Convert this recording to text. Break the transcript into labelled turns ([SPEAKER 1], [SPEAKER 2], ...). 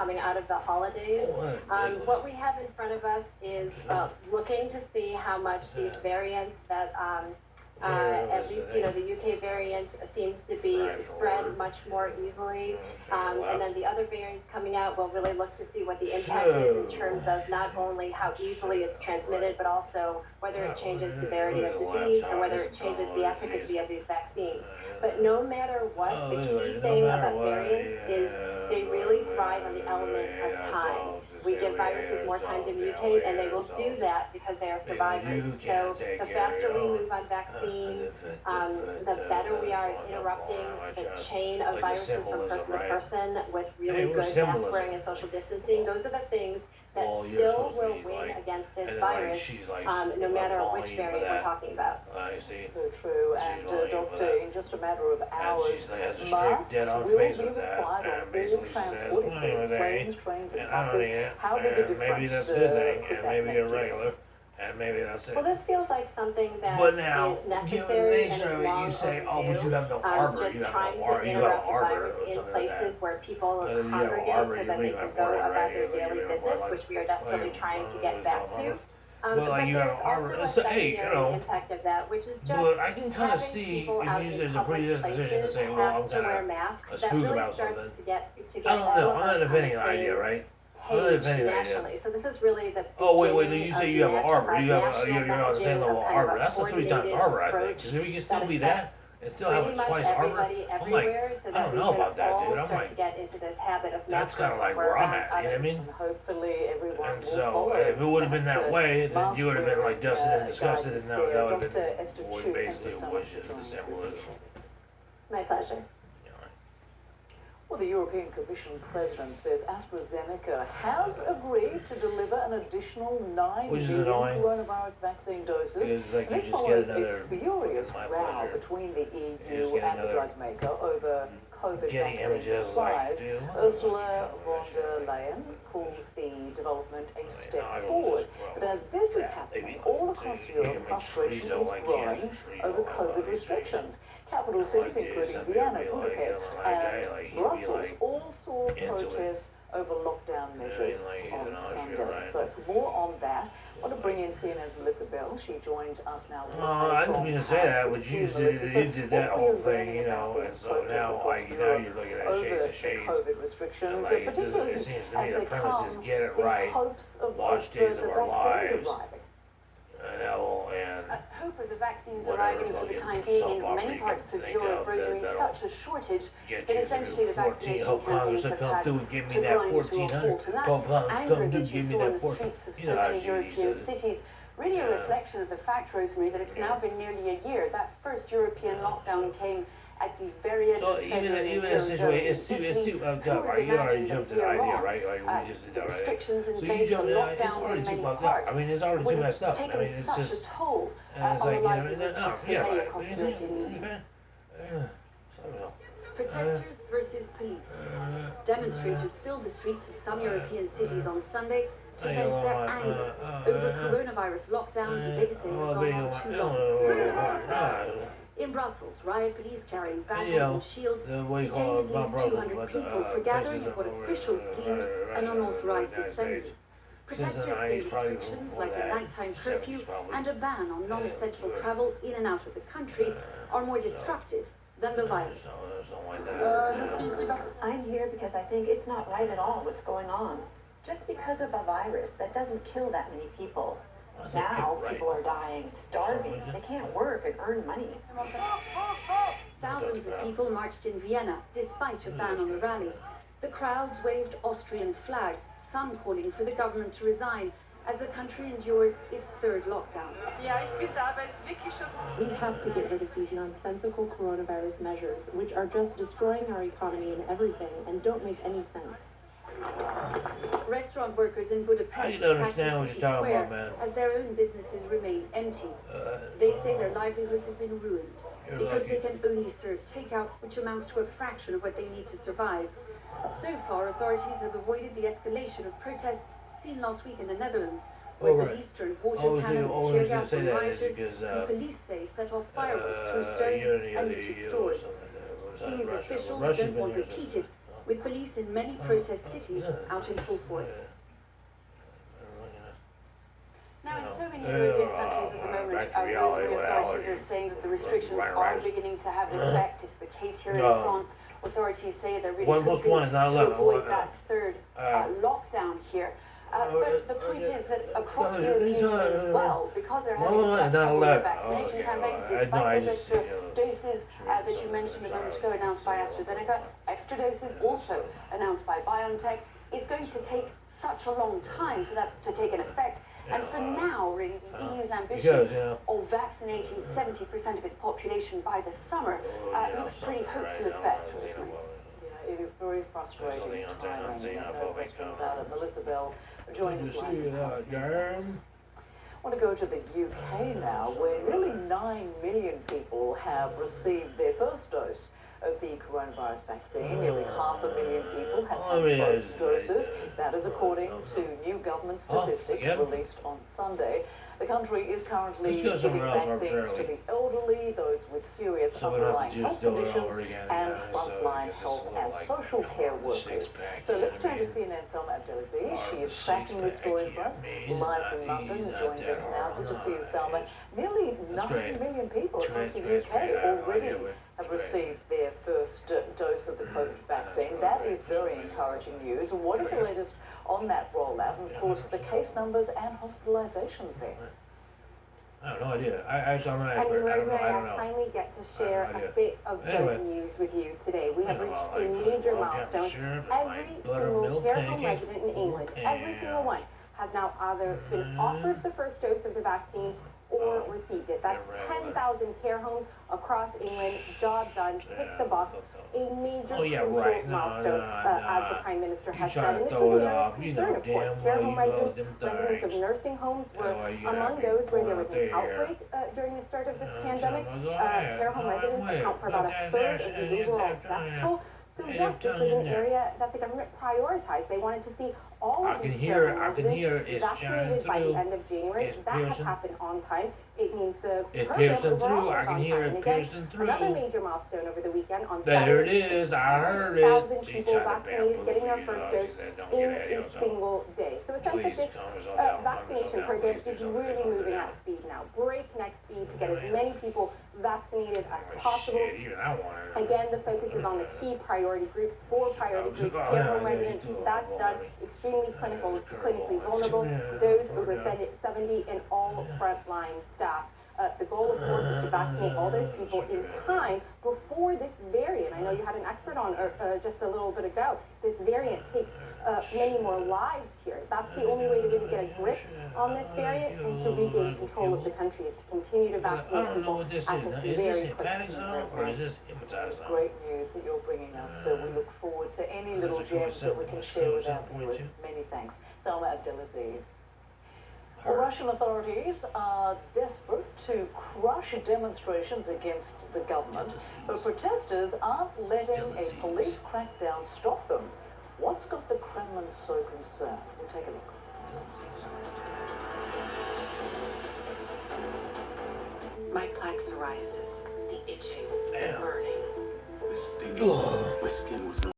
[SPEAKER 1] coming out of the holidays. What we have in front of us is looking to see how much these variants that at least, the UK variant seems to be spread much more easily. And then the other variants coming out will really look to see what the impact is in terms of not only how easily it's transmitted, but also whether it changes severity of disease or whether it changes the efficacy of these vaccines. But no matter what, the key thing about variants is they really thrive on the element of time. We give viruses more time to mutate, and they will do that because they are survivors. So the faster we move on vaccines, the better we are at interrupting the chain of viruses from person to person with really good mask wearing and social distancing. Those are the things that still will win against this virus, no matter which variant we're talking about.
[SPEAKER 2] So true, and Doctor, in just a matter of hours, masks will be required on all transport, planes, trains, and buses. How big a difference could that make?
[SPEAKER 3] And maybe that's it.
[SPEAKER 1] Well, this feels like something that is necessary and is long overdue.
[SPEAKER 3] But you have no arbor.
[SPEAKER 1] Just trying to interrupt the virus in places where people congregate so that they can go about their daily business, which we are desperately trying to get back to.
[SPEAKER 3] Well, like you have an arbor.
[SPEAKER 1] Also a secondary impact of that, which is just
[SPEAKER 3] but I can kind of
[SPEAKER 1] having
[SPEAKER 3] see
[SPEAKER 1] people out
[SPEAKER 3] if
[SPEAKER 1] in
[SPEAKER 3] there's a
[SPEAKER 1] public
[SPEAKER 3] predisposition to
[SPEAKER 1] places
[SPEAKER 3] say, well, I'm
[SPEAKER 1] have to wear
[SPEAKER 3] kind
[SPEAKER 1] masks.
[SPEAKER 3] of a
[SPEAKER 1] That
[SPEAKER 3] spook
[SPEAKER 1] really
[SPEAKER 3] about
[SPEAKER 1] starts
[SPEAKER 3] something.
[SPEAKER 1] to get
[SPEAKER 3] I don't know.
[SPEAKER 1] all of
[SPEAKER 3] I'm not
[SPEAKER 1] us
[SPEAKER 3] defending
[SPEAKER 1] on
[SPEAKER 3] an
[SPEAKER 1] the
[SPEAKER 3] idea,
[SPEAKER 1] same
[SPEAKER 3] right?
[SPEAKER 1] page nationally. So this is really the
[SPEAKER 3] wait, you say you have an arbor. You're on the same level of arbor. That's a 3 times arbor, I think. Because if you can still be that and still have a twice arbor, I'm like, I don't know about that, dude. I'm like, that's kind of like where I'm at. You know what I mean?
[SPEAKER 2] Hopefully everyone
[SPEAKER 3] And so, if it would have been that way, then you would have been like dusted and disgusted, and that would have been basically was just the symbolism.
[SPEAKER 1] My pleasure.
[SPEAKER 2] Well, the European Commission President says AstraZeneca has agreed to deliver an additional 9 million coronavirus vaccine doses. This follows a furious row between the EU and the drug maker over COVID vaccine supplies. Ursula von der Leyen calls the development a step forward. But as this is happening, all across Europe, frustration is growing over COVID restrictions. Capital cities, including Vienna, Budapest, and Brussels, all saw protests over lockdown measures on Sunday. So for more on that, I want to bring in CNN's Melissa Bell. She joins us now.
[SPEAKER 3] I didn't mean to say that, but you did that whole thing, and so now you're looking at shades of shades.
[SPEAKER 2] COVID restrictions,
[SPEAKER 3] like, it seems to me the premise is get it right, watch Days of Our Lives.
[SPEAKER 4] Hope of the vaccines arriving for the time being in many parts of Europe, Rosemary, such a shortage that essentially the vaccination campaigns have had to grind to a halt. And that anger that you saw in the streets of so many European cities, really a reflection of the fact, Rosemary, that it's now been nearly a year. That first European lockdown came at the very end of February.
[SPEAKER 3] Even a situation, it's too bugged up, right? You already jumped to the idea, right? Like we just did that, right?
[SPEAKER 4] Restrictions in
[SPEAKER 3] So
[SPEAKER 4] place,
[SPEAKER 3] you jumped, it's
[SPEAKER 4] lockdowns
[SPEAKER 3] already
[SPEAKER 4] in
[SPEAKER 3] too
[SPEAKER 4] many
[SPEAKER 3] bugged
[SPEAKER 4] parts.
[SPEAKER 3] up. I mean, it's already too messed up. I mean, it's
[SPEAKER 4] such
[SPEAKER 3] just,
[SPEAKER 4] a toll
[SPEAKER 3] and it's
[SPEAKER 4] on
[SPEAKER 3] like,
[SPEAKER 4] the livelihoods of
[SPEAKER 3] yeah,
[SPEAKER 4] many
[SPEAKER 3] right.
[SPEAKER 4] across the European Union. Protesters versus police. Demonstrators filled the streets of some European cities on Sunday to vent their anger over coronavirus lockdowns they say have gone on too long. In Brussels, riot police carrying batons and shields detained at least 200 people for gathering at what officials deemed an unauthorized assembly. Protesters say restrictions like a nighttime curfew and a ban on non-essential travel in and out of the country are more destructive than the virus.
[SPEAKER 5] I'm here because I think it's not right at all what's going on. Just because of a virus that doesn't kill that many people. Now people are dying, starving, they can't work and earn money.
[SPEAKER 4] Thousands of people marched in Vienna despite a ban on the rally. The crowds waved Austrian flags, some calling for the government to resign as the country endures its third lockdown.
[SPEAKER 6] We have to get rid of these nonsensical coronavirus measures, which are just destroying our economy and everything and don't make any sense.
[SPEAKER 4] Restaurant workers in Budapest
[SPEAKER 3] understand what you're talking about, man.
[SPEAKER 4] as their own businesses remain empty. They say their livelihoods have been ruined because they can only serve takeout, which amounts to a fraction of what they need to survive. So far, authorities have avoided the escalation of protests seen last week in the Netherlands, where police turned water cannon and tear gas on rioters, who police say set off fireworks through stones and looted stores. Seems officials don't want repeated with police in many protest cities out in full force.
[SPEAKER 2] Now, in so many European countries at the moment, grocery authorities are saying that the restrictions are beginning to have an effect. It's the case here in France. Authorities say they're really hoping to avoid that third lockdown here. But the point is that across the European Union as well, because they're having such a vaccination campaign, despite those extra doses that you mentioned a moment ago announced by AstraZeneca, extra doses also announced by BioNTech, it's going to take such a long time for that to take an effect. And for now, really, the EU's ambition of vaccinating 70% of its population by the summer looks pretty hopeful at best, Rosemary. Yeah, it is very frustrating timing, no question about it. Melissa Bell joins us live. I want to go to the UK now, where nearly 9 million people have received their first dose of the coronavirus vaccine. Nearly 500,000 people have had both doses. That is according to new government statistics released on Sunday. The country is currently giving vaccines to the elderly, those with serious underlying health conditions, and frontline health and social care workers. So let's turn to CNN's Salma Abdelaziz. She is tracking this story for us live from London. Joins us now. Good to see you, Salma. Nearly 9 million people across the UK already have received their first dose of the COVID vaccine. That is very encouraging news. What is the latest on that rollout, and of course the case numbers and hospitalizations there?
[SPEAKER 3] I have no idea. I'm not an expert. I don't know.
[SPEAKER 1] I finally get to share a bit of good news with you today. We have reached a major milestone. Every single care home resident in England, every single one, has now either been offered the first dose of the vaccine or received it. That's 10,000 care homes across England. Job done. Tick the box. A major crucial milestone, as the Prime Minister has said. And this was an area of concern, of course. Care home residents of nursing homes were among those where there was an outbreak during the start of this pandemic. Care home residents account for about a third of the overall death toll. So yes, this was an area that the government prioritized. They wanted to see all of these care home residents vaccinated by the end of January. That has happened on time. It means the program overall is on time. And again, another major milestone over the weekend on Saturday.
[SPEAKER 3] There it is. I heard it.
[SPEAKER 1] 1,000 people vaccinated, getting their first dose in a single day. So a sense that this vaccination program is really moving at speed now. Breakneck speed to get as many people vaccinated as possible. Again, the focus is on the key priority groups, 4 priority groups, care home residents, that's done, extremely clinically vulnerable, those over 70, and all frontline staff. The goal, of course, is to vaccinate all those people in time before this variant. I know you had an expert on just a little bit ago. This variant takes many more lives here. That's the only way to really get a grip on this variant and to regain control of the country, is to continue to vaccinate people at this very quick speed.
[SPEAKER 2] Great news that you're bringing us. So we look forward to any little gems that we can share with our viewers. Many thanks. Salma Abdelaziz. Well, Russian authorities are desperate to crush demonstrations against the government, but protesters aren't letting a police crackdown stop them. What's got the Kremlin so concerned? We'll take a look.
[SPEAKER 7] My plaque psoriasis, the itching, the burning.
[SPEAKER 8] This stinging, my skin was